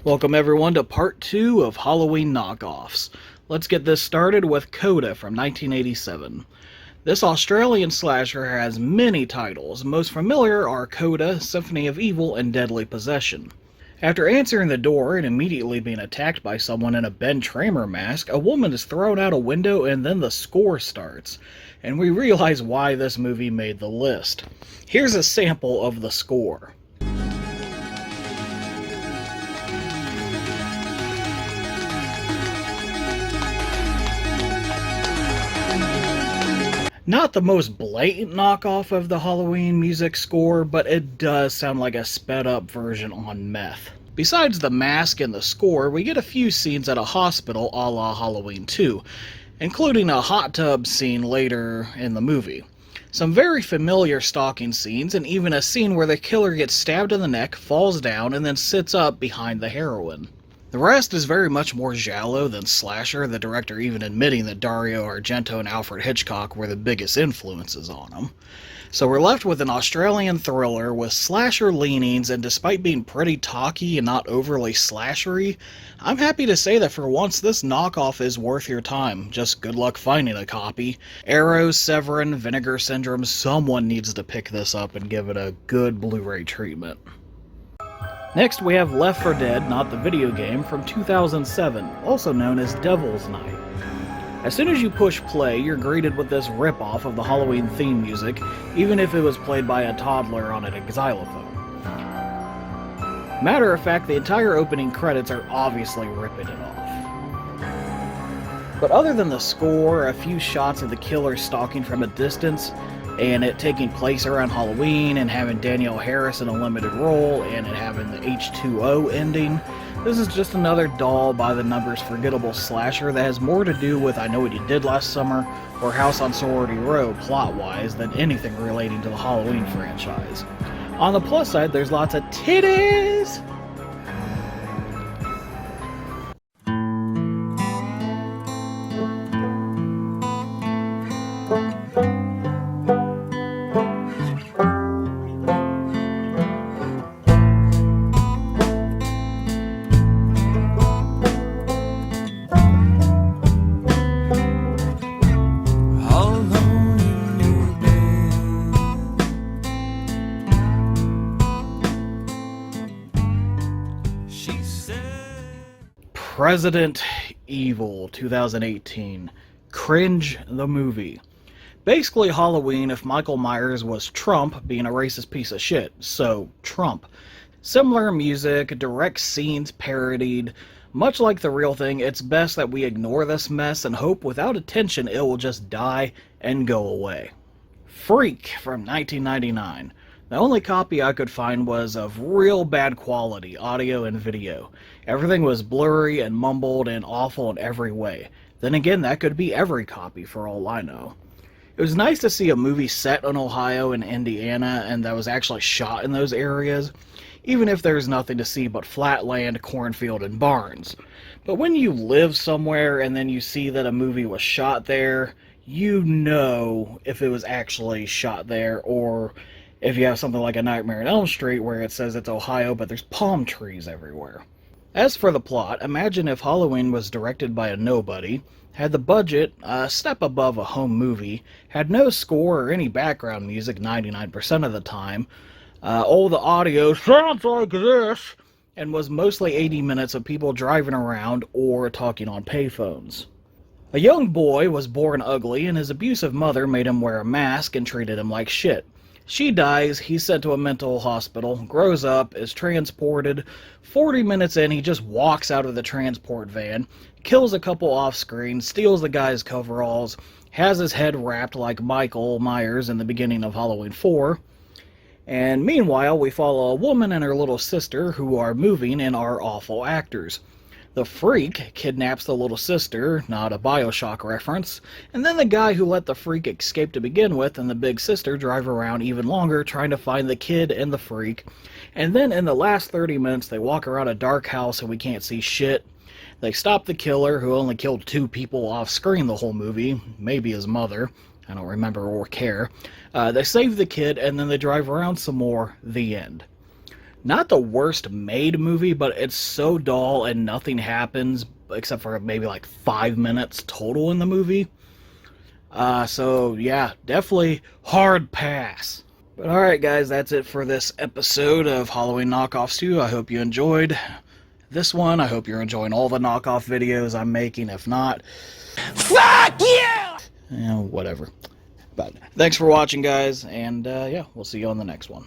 Welcome everyone to part 2 of Halloween Knockoffs. Let's get this started with Coda from 1987. This Australian slasher has many titles. Most familiar are Coda, Symphony of Evil, and Deadly Possession. After answering the door and immediately being attacked by someone in a Ben Tramer mask, a woman is thrown out a window and then the score starts. And we realize why this movie made the list. Here's a sample of the score. Not the most blatant knockoff of the Halloween music score, but it does sound like a sped up version on meth. Besides the mask and the score, we get a few scenes at a hospital a la Halloween 2, including a hot tub scene later in the movie. Some very familiar stalking scenes, and even a scene where the killer gets stabbed in the neck, falls down, and then sits up behind the heroine. The rest is very much more giallo than slasher, the director even admitting that Dario Argento and Alfred Hitchcock were the biggest influences on him. So we're left with an Australian thriller with slasher leanings, and despite being pretty talky and not overly slashery, I'm happy to say that for once this knockoff is worth your time. Just good luck finding a copy. Arrows, Severin, Vinegar Syndrome, someone needs to pick this up and give it a good Blu-ray treatment. Next, we have Left 4 Dead, not the video game, from 2007, also known as Devil's Night. As soon as you push play, you're greeted with this ripoff of the Halloween theme music, even if it was played by a toddler on a xylophone. Matter of fact, the entire opening credits are obviously ripping it off. But other than the score, a few shots of the killer stalking from a distance, and it taking place around Halloween, and having Danielle Harris in a limited role, and it having the H2O ending, this is just another dull, by-the-numbers, forgettable slasher that has more to do with I Know What You Did Last Summer or House on Sorority Row plot-wise than anything relating to the Halloween franchise. On the plus side, there's lots of titties! Resident Evil 2018. Cringe the movie. Basically Halloween if Michael Myers was Trump being a racist piece of shit, so Trump. Similar music, direct scenes parodied. Much like the real thing, it's best that we ignore this mess and hope without attention it will just die and go away. Freak from 1999. The only copy I could find was of real bad quality, audio and video. Everything was blurry and mumbled and awful in every way. Then again, that could be every copy for all I know. It was nice to see a movie set in Ohio and Indiana and that was actually shot in those areas, even if there's nothing to see but flat land, cornfield, and barns. But when you live somewhere and then you see that a movie was shot there, you know if it was actually shot there, or if you have something like A Nightmare on Elm Street where it says it's Ohio but there's palm trees everywhere. As for the plot, imagine if Halloween was directed by a nobody, had the budget a step above a home movie, had no score or any background music 99% of the time, all the audio sounds like this, and was mostly 80 minutes of people driving around or talking on payphones. A young boy was born ugly and his abusive mother made him wear a mask and treated him like shit. She dies, he's sent to a mental hospital, grows up, is transported. 40 minutes in, he just walks out of the transport van, kills a couple off-screen, steals the guy's coveralls, has his head wrapped like Michael Myers in the beginning of Halloween 4. And meanwhile, we follow a woman and her little sister who are moving and are awful actors. The freak kidnaps the little sister, not a BioShock reference, and then the guy who let the freak escape to begin with and the big sister drive around even longer trying to find the kid and the freak, and then in the last 30 minutes they walk around a dark house and we can't see shit. They stop the killer, who only killed 2 people off screen the whole movie, maybe his mother, I don't remember or care. They save the kid and then they drive around some more, the end. not the worst made movie, but it's so dull and nothing happens except for maybe like 5 minutes total in the movie. So yeah, definitely hard pass. But alright guys, that's it for this episode of Halloween Knockoffs 2. I hope you enjoyed this one. I hope you're enjoying all the knockoff videos I'm making. If not, fuck you! Whatever. But thanks for watching guys, and yeah, we'll see you on the next one.